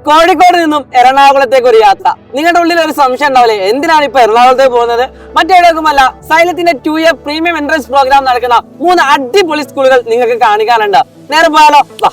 കോഴിക്കോട് നിന്നും എറണാകുളത്തേക്ക് ഒരു യാത്ര. നിങ്ങളുടെ ഉള്ളിൽ ഒരു സംശയം ഉണ്ടാവില്ലേ, എന്തിനാണ് ഇപ്പൊ എറണാകുളത്തേക്ക് പോകുന്നത്? മറ്റെവിടേക്കുമല്ല, സൈലത്തിന്റെ 2 ഇയർ പ്രീമിയം എൻട്രൻസ് പ്രോഗ്രാം നടക്കുന്ന 3 അടിപൊളി സ്കൂളുകൾ നിങ്ങൾക്ക് കാണിക്കാനുണ്ട്. നേരെ പോയാലോ? വാ.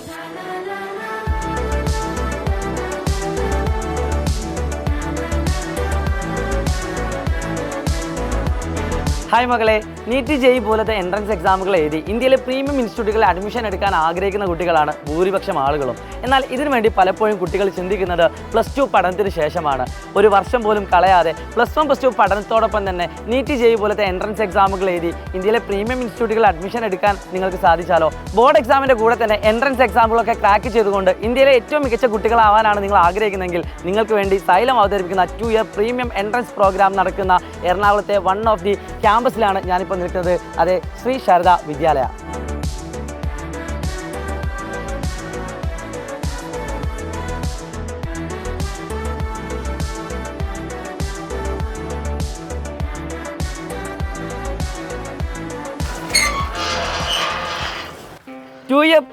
ഹായ് മകളെ, നീറ്റ് ജെഇ പോലത്തെ എൻട്രൻസ് എക്സാമുകൾ എഴുതി ഇന്ത്യയിലെ പ്രീമിയം ഇൻസ്റ്റിറ്റ്യൂട്ടുകളിൽ അഡ്മിഷൻ എടുക്കാൻ ആഗ്രഹിക്കുന്ന കുട്ടികളാണ് ഭൂരിപക്ഷം ആളുകളും. എന്നാൽ ഇതിനുവേണ്ടി പലപ്പോഴും കുട്ടികൾ ചിന്തിക്കുന്നത് +2 പഠനത്തിന് ശേഷമാണ്. ഒരു വർഷം പോലും കളയാതെ +1 +2 പഠനത്തോടൊപ്പം തന്നെ നീറ്റ് ജെഇ പോലത്തെ എൻട്രൻസ് എക്സാമുകൾ എഴുതി ഇന്ത്യയിലെ പ്രീമിയം ഇൻസ്റ്റിറ്റ്യൂട്ടുകളിൽ അഡ്മിഷൻ എടുക്കാൻ നിങ്ങൾക്ക് സാധിച്ചാലോ? ബോർഡ് എക്സാമിൻ്റെ കൂടെ തന്നെ എൻട്രൻസ് എക്സാമുകളൊക്കെ ക്രാക്ക് ചെയ്തുകൊണ്ട് ഇന്ത്യയിലെ ഏറ്റവും മികച്ച കുട്ടികളാവാനാണ് നിങ്ങൾ ആഗ്രഹിക്കുന്നതെങ്കിൽ നിങ്ങൾക്ക് വേണ്ടി സൈലം അവതരിപ്പിക്കുന്ന 2 ഇയർ പ്രീമിയം എൻട്രൻസ് പ്രോഗ്രാം നടക്കുന്ന എറണാകുളത്തെ വൺ ഓഫ് ദി ക്യാമ്പസിലാണ് ഞാനിപ്പോൾ നിൽക്കുന്നത്. അതെ, ശ്രീ ശാരദ വിദ്യാലയ.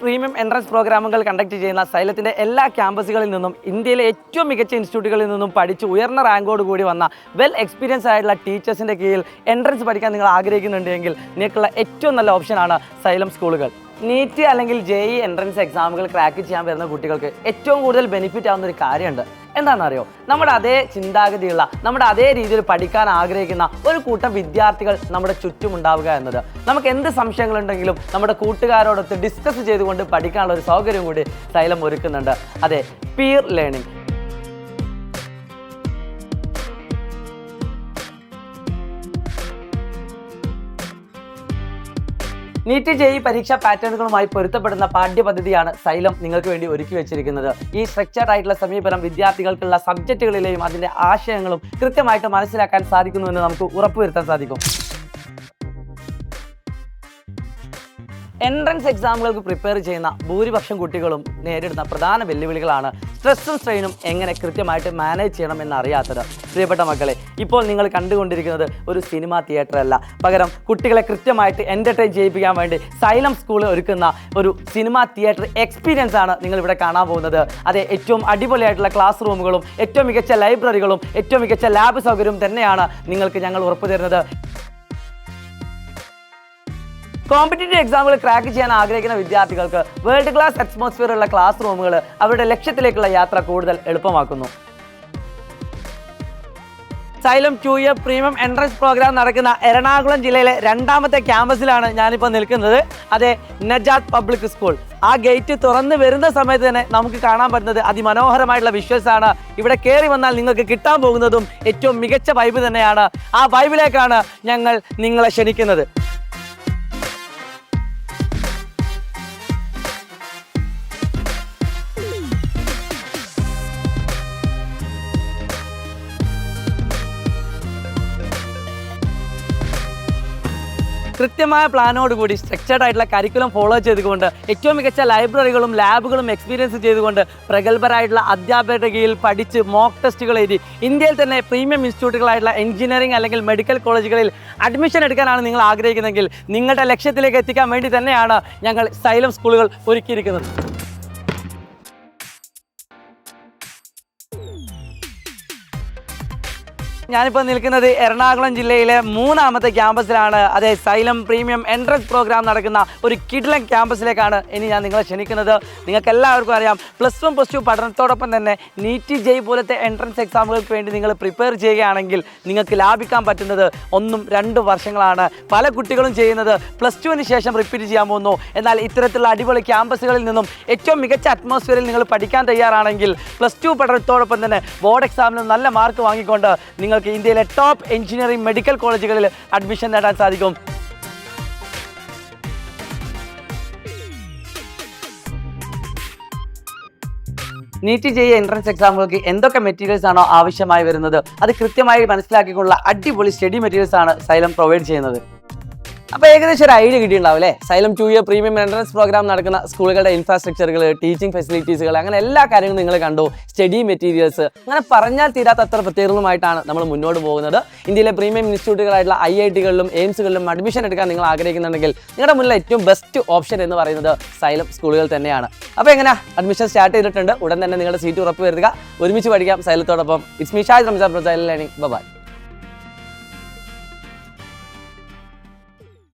പ്രീമിയം എൻട്രൻസ് പ്രോഗ്രാമുകൾ കണ്ടക്ട് ചെയ്യുന്ന സൈലത്തിൻ്റെ എല്ലാ ക്യാമ്പസുകളിൽ നിന്നും ഇന്ത്യയിലെ ഏറ്റവും മികച്ച ഇൻസ്റ്റിറ്റ്യൂട്ടുകളിൽ നിന്നും പഠിച്ച് ഉയർന്ന റാങ്കോട് കൂടി വന്ന വെൽ എക്സ്പീരിയൻസ് ആയിട്ടുള്ള ടീച്ചേഴ്സിൻ്റെ കീഴിൽ എൻട്രൻസ് പഠിക്കാൻ നിങ്ങൾ ആഗ്രഹിക്കുന്നുണ്ടെങ്കിൽ നിങ്ങൾക്കുള്ള ഏറ്റവും നല്ല ഓപ്ഷനാണ് സൈലം സ്കൂളുകൾ. നീറ്റ് അല്ലെങ്കിൽ ജെഇ എൻട്രൻസ് എക്സാമുകൾ ക്രാക്ക് ചെയ്യാൻ വരുന്ന കുട്ടികൾക്ക് ഏറ്റവും കൂടുതൽ ബെനിഫിറ്റ് ആവുന്ന ഒരു കാര്യമുണ്ട്. എന്താണെന്നറിയോ? നമ്മുടെ അതേ ചിന്താഗതിയുള്ള, നമ്മുടെ അതേ രീതിയിൽ പഠിക്കാൻ ആഗ്രഹിക്കുന്ന ഒരു കൂട്ടം വിദ്യാർത്ഥികൾ നമ്മുടെ ചുറ്റുമുണ്ടാവുക എന്നത്. നമുക്ക് എന്ത് സംശയങ്ങളുണ്ടെങ്കിലും നമ്മുടെ കൂട്ടുകാരോടൊത്ത് ഡിസ്കസ് ചെയ്തുകൊണ്ട് പഠിക്കാനുള്ള ഒരു സൗകര്യം കൂടി സൈലം ഒരുക്കുന്നുണ്ട്. അതെ, പീർ ലേണിംഗ്. നീറ്റ് ജെഇ പരീക്ഷാ പാറ്റേണുകളുമായി പൊരുത്തപ്പെടുന്ന പാഠ്യപദ്ധതിയാണ് സൈലം നിങ്ങൾക്ക് വേണ്ടി ഒരുക്കി വെച്ചിരിക്കുന്നത്. ഈ സ്ട്രക്ചർഡ് ആയിട്ടുള്ള സമീപനം വിദ്യാർത്ഥികൾക്കുള്ള സബ്ജക്റ്റുകളിലെയും അതിൻ്റെ ആശയങ്ങളും കൃത്യമായിട്ട് മനസ്സിലാക്കാൻ സാധിക്കുന്നുവെന്ന് നമുക്ക് ഉറപ്പുവരുത്താൻ സാധിക്കും. എൻട്രൻസ് എക്സാമുകൾക്ക് പ്രിപ്പയർ ചെയ്യുന്ന ഭൂരിപക്ഷം കുട്ടികളും നേരിടുന്ന പ്രധാന വെല്ലുവിളികളാണ് സ്ട്രെസ്സും സ്ട്രെയിനും എങ്ങനെ കൃത്യമായിട്ട് മാനേജ് ചെയ്യണം എന്നറിയാത്തത്. പ്രിയപ്പെട്ട മക്കളെ, ഇപ്പോൾ നിങ്ങൾ കണ്ടുകൊണ്ടിരിക്കുന്നത് ഒരു സിനിമാ തിയേറ്റർ അല്ല, പകരം കുട്ടികളെ കൃത്യമായിട്ട് എൻ്റർടൈൻ ചെയ്യിപ്പിക്കാൻ വേണ്ടി സൈലം സ്കൂൾ ഒരുക്കുന്ന ഒരു സിനിമാ തിയേറ്റർ എക്സ്പീരിയൻസ് ആണ് നിങ്ങളിവിടെ കാണാൻ പോകുന്നത്. അതെ, ഏറ്റവും അടിപൊളിയായിട്ടുള്ള ക്ലാസ് റൂമുകളും ഏറ്റവും മികച്ച ലൈബ്രറികളും ഏറ്റവും മികച്ച ലാബ് സൗകര്യവും തന്നെയാണ് നിങ്ങൾക്ക് ഞങ്ങൾ ഉറപ്പു തരുന്നത്. കോമ്പറ്റേറ്റീവ് എക്സാമുകൾ ക്രാക്ക് ചെയ്യാൻ ആഗ്രഹിക്കുന്ന വിദ്യാർത്ഥികൾക്ക് വേൾഡ് ക്ലാസ് അറ്റ്മോസ്ഫിയർ ഉള്ള ക്ലാസ് റൂമുകൾ അവരുടെ ലക്ഷ്യത്തിലേക്കുള്ള യാത്ര കൂടുതൽ എളുപ്പമാക്കുന്നു. Xylem 2 year premium entrance program നടക്കുന്ന എറണാകുളം ജില്ലയിലെ 2ാമത്തെ ക്യാമ്പസിലാണ് ഞാനിപ്പോൾ നിൽക്കുന്നത്. അതെ, നജാത്ത് പബ്ലിക് സ്കൂൾ. ആ ഗേറ്റ് തുറന്ന് വരുന്ന സമയത്ത് തന്നെ നമുക്ക് കാണാൻ പറ്റുന്നത് അതിമനോഹരമായിട്ടുള്ള വിഷ്വൽസ് ആണ്. ഇവിടെ കയറി വന്നാൽ നിങ്ങൾക്ക് കിട്ടാൻ പോകുന്നതും ഏറ്റവും മികച്ച വൈബ് തന്നെയാണ്. ആ വൈബിലേക്കാണ് ഞങ്ങൾ നിങ്ങളെ ക്ഷണിക്കുന്നത്. കൃത്യമായ പ്ലാനോടുകൂടി സ്ട്രക്ചർഡ് ആയിട്ടുള്ള കരിക്കുലം ഫോളോ ചെയ്തുകൊണ്ട് ഏറ്റവും മികച്ച ലൈബ്രറികളും ലാബുകളും എക്സ്പീരിയൻസ് ചെയ്തുകൊണ്ട് പ്രഗത്ഭരായിട്ടുള്ള അധ്യാപകരുടെ കീഴിൽ പഠിച്ച് മോക്ക് ടെസ്റ്റുകൾ എഴുതി ഇന്ത്യയിൽ തന്നെ പ്രീമിയം ഇൻസ്റ്റിറ്റ്യൂട്ടുകളായിട്ടുള്ള എഞ്ചിനീയറിംഗ് അല്ലെങ്കിൽ മെഡിക്കൽ കോളേജുകളിൽ അഡ്മിഷൻ എടുക്കാനാണ് നിങ്ങൾ ആഗ്രഹിക്കുന്നതെങ്കിൽ നിങ്ങളുടെ ലക്ഷ്യത്തിലേക്ക് എത്തിക്കാൻ വേണ്ടി തന്നെയാണ് ഞങ്ങൾ സൈലം സ്കൂളുകൾ ഒരുക്കിയിരിക്കുന്നത്. ഞാനിപ്പോൾ നിൽക്കുന്നത് എറണാകുളം ജില്ലയിലെ 3ാമത്തെ ക്യാമ്പസിലാണ്. അതെ, സൈലം പ്രീമിയം എൻട്രൻസ് പ്രോഗ്രാം നടക്കുന്ന ഒരു കിഡിലൻ ക്യാമ്പസിലേക്കാണ് ഇനി ഞാൻ നിങ്ങളെ ക്ഷണിക്കുന്നത്. നിങ്ങൾക്ക് എല്ലാവർക്കും അറിയാം, +1 +2 പഠനത്തോടൊപ്പം തന്നെ നീറ്റ് ജെഇ പോലത്തെ എൻട്രൻസ് എക്സാമുകൾക്ക് വേണ്ടി നിങ്ങൾ പ്രിപ്പയർ ചെയ്യുകയാണെങ്കിൽ നിങ്ങൾക്ക് ലാഭിക്കാൻ പറ്റുന്നത് 1-2 വർഷങ്ങളാണ്. പല കുട്ടികളും ചെയ്യുന്നത് +2വിന് ശേഷം റിപ്പീറ്റ് ചെയ്യാൻ പോകുന്നു. എന്നാൽ ഇത്തരത്തിലുള്ള അടിപൊളി ക്യാമ്പസുകളിൽ നിന്നും ഏറ്റവും മികച്ച അറ്റ്മോസ്ഫിയറിൽ നിങ്ങൾ പഠിക്കാൻ തയ്യാറാണെങ്കിൽ +2 പഠനത്തോടൊപ്പം തന്നെ ബോർഡ് എക്സാമിനും നല്ല മാർക്ക് വാങ്ങിക്കൊണ്ട് നിങ്ങൾക്ക് ഇന്ത്യയിലെ ടോപ്പ് എഞ്ചിനീയറിംഗ് മെഡിക്കൽ കോളേജുകളിൽ അഡ്മിഷൻ നേടാൻ സാധിക്കും. നീറ്റ് ജെഇ എൻട്രൻസ് എക്സാമുകൾക്ക് എന്തൊക്കെ മെറ്റീരിയൽസ് ആണോ ആവശ്യമായി വരുന്നത് അത് കൃത്യമായി മനസ്സിലാക്കിക്കൊണ്ടുള്ള അടിപൊളി സ്റ്റഡി മെറ്റീരിയൽസ് ആണ് സൈലം പ്രൊവൈഡ് ചെയ്യുന്നത്. അപ്പോൾ ഏകദേശം ഒരു ഐഡിയ കിട്ടിയിട്ടുണ്ടാവും അല്ലേ? Xylem 2 year premium entrance program നടക്കുന്ന സ്കൂളുകളുടെ ഇൻഫ്രാസ്ട്രക്ചറുകൾ, ടീച്ചിങ് ഫെസിലിറ്റീസുകൾ, അങ്ങനെ എല്ലാ കാര്യങ്ങളും നിങ്ങൾ കണ്ടു. സ്റ്റഡി മെറ്റീരിയൽസ്, അങ്ങനെ പറഞ്ഞാൽ തീരാത്ത അത്ര പ്രത്യേകതകളുമായിട്ടാണ് നമ്മൾ മുന്നോട്ട് പോകുന്നത്. ഇന്ത്യയിലെ പ്രീമിയം ഇൻസ്റ്റിറ്റ്യൂട്ടുകളായിട്ടുള്ള IITകളിലും എയിംസുകളിലും അഡ്മിഷൻ എടുക്കാൻ നിങ്ങൾ ആഗ്രഹിക്കുന്നുണ്ടെങ്കിൽ നിങ്ങളുടെ മുന്നിൽ ഏറ്റവും ബെസ്റ്റ് ഓപ്ഷൻ എന്ന് പറയുന്നത് സൈലം സ്കൂളുകൾ തന്നെയാണ്. അപ്പോൾ എങ്ങനെ അഡ്മിഷൻ സ്റ്റാർട്ട് ചെയ്തിട്ടുണ്ട്. ഉടൻ തന്നെ നിങ്ങളുടെ സീറ്റ് ഉറപ്പ് വരുത്തുക. ഒരുമിച്ച് പഠിക്കാം സൈലത്തോടൊപ്പം. It's me Shahid Ramzan from Xylem learning. By.